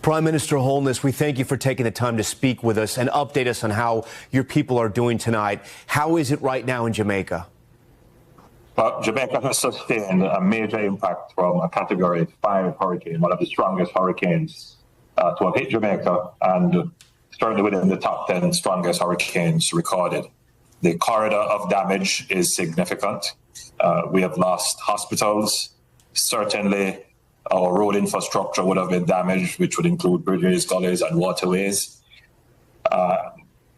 Prime Minister Holness, we thank you for taking the time to speak with us and update us on how your people are doing tonight. How is it right now in Jamaica? Well, Jamaica has sustained a major impact from a Category 5 hurricane, one of the strongest hurricanes to have hit Jamaica, and certainly within the top 10 strongest hurricanes recorded. The corridor of damage is significant. We have lost hospitals. Certainly, our road infrastructure would have been damaged, which would include bridges, gullies, and waterways.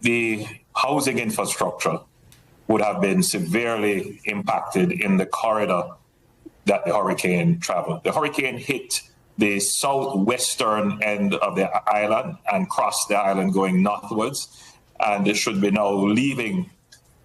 The housing infrastructure would have been severely impacted in the corridor that the hurricane traveled. The hurricane hit the southwestern end of the island and crossed the island going northwards, and it should be now leaving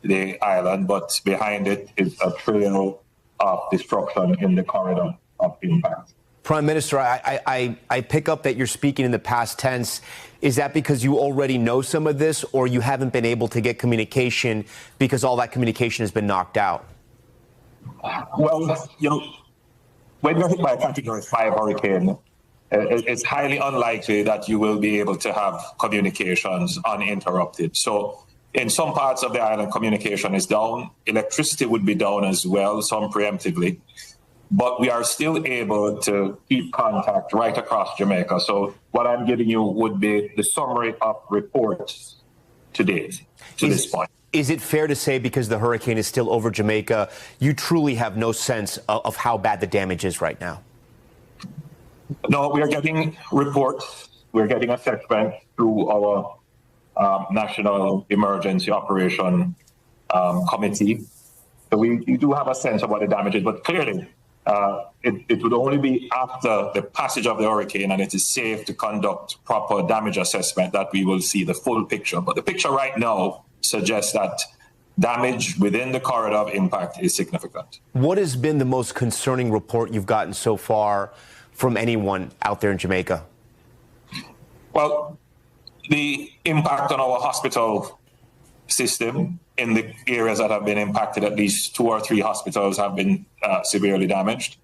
the island, but behind it is a trail of destruction in the corridor of impact. Prime Minister, I pick up that you're speaking in the past tense. Is that because you already know some of this, or you haven't been able to get communication because all that communication has been knocked out? Well, when you're hit by a Category 5 hurricane, it's highly unlikely that you will be able to have communications uninterrupted. So in some parts of the island, communication is down. Electricity would be down as well, some preemptively. But we are still able to keep contact right across Jamaica. So what I'm giving you would be the summary of reports to date, to this point. Is it fair to say, because the hurricane is still over Jamaica, you truly have no sense of how bad the damage is right now? No, we are getting reports. We're getting assessment through our National Emergency Operation Committee. So we do have a sense of what the damage is, but clearly it would only be after the passage of the hurricane and it is safe to conduct proper damage assessment that we will see the full picture. But the picture right now suggests that damage within the corridor of impact is significant. What has been the most concerning report you've gotten so far from anyone out there in Jamaica? Well, the impact on our hospital system in the areas that have been impacted, at least 2 or 3 hospitals have been severely damaged.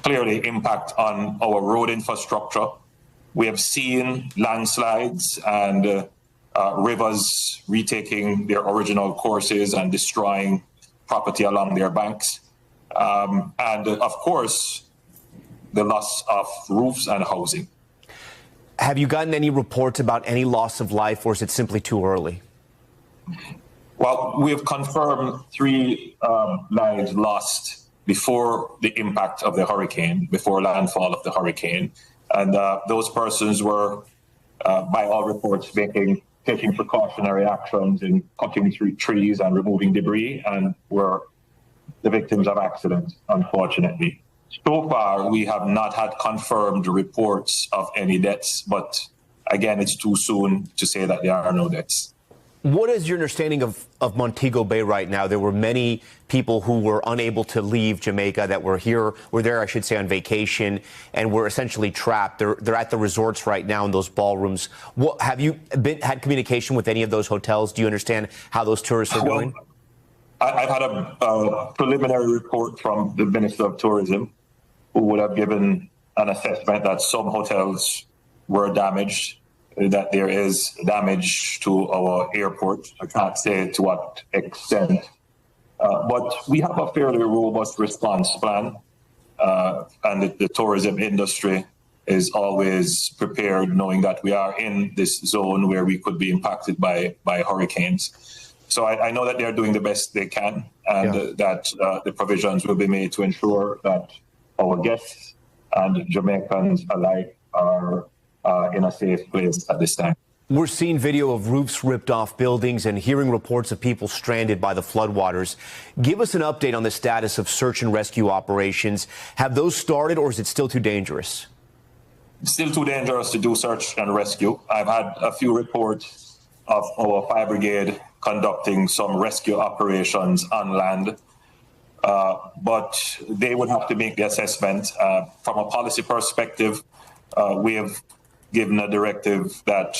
Clearly, impact on our road infrastructure. We have seen landslides and rivers retaking their original courses and destroying property along their banks. And of course, the loss of roofs and housing. Have you gotten any reports about any loss of life, or is it simply too early? Well, we have confirmed 3 lives lost before the impact of the hurricane, before landfall of the hurricane. And those persons were, by all reports, taking precautionary actions in cutting through trees and removing debris, and were the victims of accidents, unfortunately. So far, we have not had confirmed reports of any deaths, but again, it's too soon to say that there are no deaths. What is your understanding of Montego Bay right now? There were many people who were unable to leave Jamaica that were there, I should say, on vacation, and were essentially trapped. They're at the resorts right now in those ballrooms. Have you had communication with any of those hotels? Do you understand how those tourists are doing? I've had a preliminary report from the Minister of Tourism, who would have given an assessment that some hotels were damaged, that there is damage to our airport. I can't say to what extent, but we have a fairly robust response plan, and the tourism industry is always prepared, knowing that we are in this zone where we could be impacted by hurricanes. So I know that they're doing the best they can, and that the provisions will be made to ensure that our guests and Jamaicans alike are in a safe place at this time. We're seeing video of roofs ripped off buildings and hearing reports of people stranded by the floodwaters. Give us an update on the status of search and rescue operations. Have those started, or is it still too dangerous? It's still too dangerous to do search and rescue. I've had a few reports of our fire brigade conducting some rescue operations on land. But they would have to make the assessment. From a policy perspective, we have given a directive that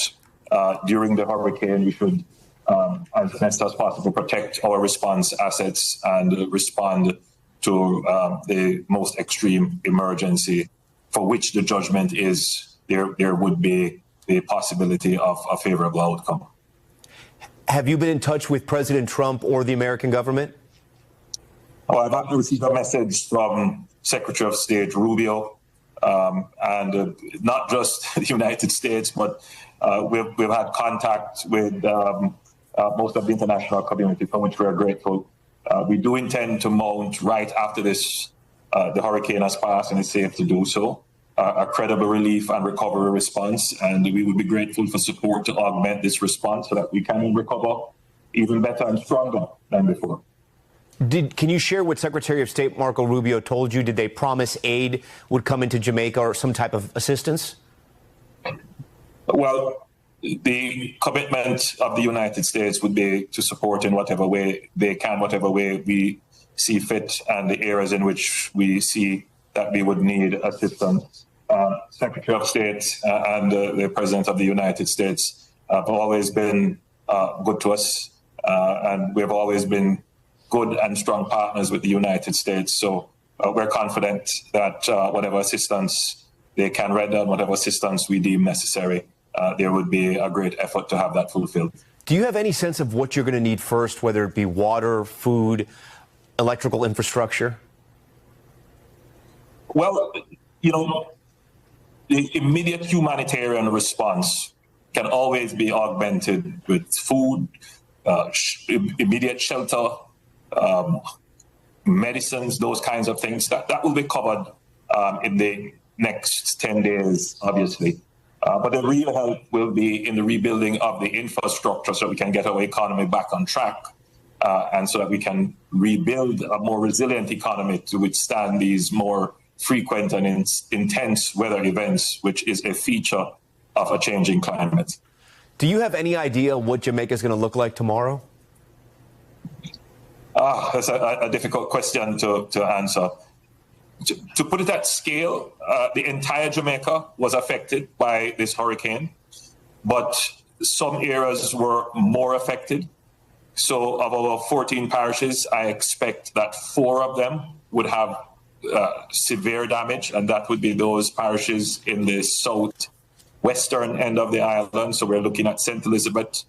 during the hurricane, we should, as best as possible, protect our response assets and respond to the most extreme emergency for which the judgment is there would be a possibility of a favorable outcome. Have you been in touch with President Trump or the American government? Oh, I've actually received a message from Secretary of State Rubio, and not just the United States, but we've had contact with most of the international community, for which we are grateful. We do intend to mount right after this, the hurricane has passed and it's safe to do so, a credible relief and recovery response, and we would be grateful for support to augment this response so that we can recover even better and stronger than before. Can you share what Secretary of State Marco Rubio told you? Did they promise aid would come into Jamaica or some type of assistance? Well, the commitment of the United States would be to support in whatever way they can, whatever way we see fit, and the areas in which we see that we would need assistance. Secretary of State and the President of the United States have always been good to us, and we've always been good and strong partners with the United States. So we're confident that whatever assistance they can render and whatever assistance we deem necessary, there would be a great effort to have that fulfilled. Do you have any sense of what you're going to need first, whether it be water, food, electrical infrastructure? Well, you know, the immediate humanitarian response can always be augmented with food, immediate shelter, medicines, those kinds of things. That will be covered in the next 10 days, obviously. But the real help will be in the rebuilding of the infrastructure so we can get our economy back on track, and so that we can rebuild a more resilient economy to withstand these more frequent and intense weather events, which is a feature of a changing climate. Do you have any idea what Jamaica is going to look like tomorrow? That's a difficult question to answer. To put it at scale, the entire Jamaica was affected by this hurricane, but some areas were more affected. So of our 14 parishes, I expect that 4 of them would have severe damage, and that would be those parishes in the southwestern end of the island. So we're looking at St. Elizabeth,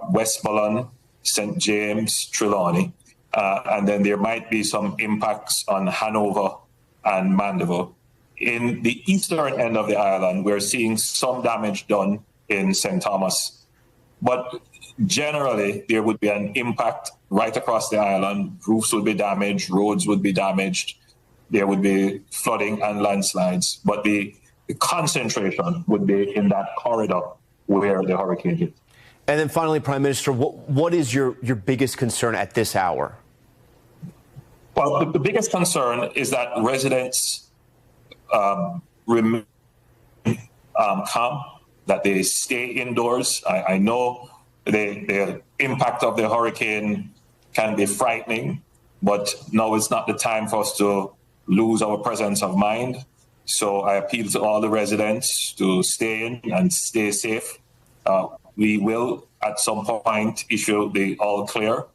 Westmoreland, St. James, Trelawney. And then there might be some impacts on Hanover and Mandeville. In the eastern end of the island, we're seeing some damage done in St. Thomas. But generally, there would be an impact right across the island. Roofs would be damaged, roads would be damaged. There would be flooding and landslides. But the concentration would be in that corridor where the hurricane hit. And then finally, Prime Minister, what is your biggest concern at this hour? Well, the biggest concern is that residents remain calm, that they stay indoors. I know the impact of the hurricane can be frightening, but now it's not the time for us to lose our presence of mind. So I appeal to all the residents to stay in and stay safe. We will, at some point, issue the all clear,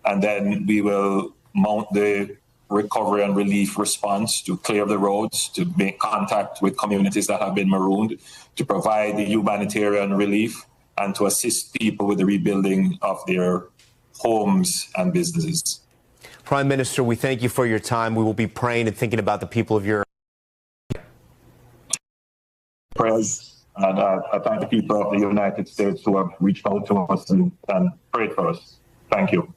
and then we will mount the recovery and relief response to clear the roads, to make contact with communities that have been marooned, to provide the humanitarian relief, and to assist people with the rebuilding of their homes and businesses. Prime Minister, we thank you for your time. We will be praying and thinking about the people of your prayers. And I thank the people of the United States who have reached out to us and prayed for us. Thank you.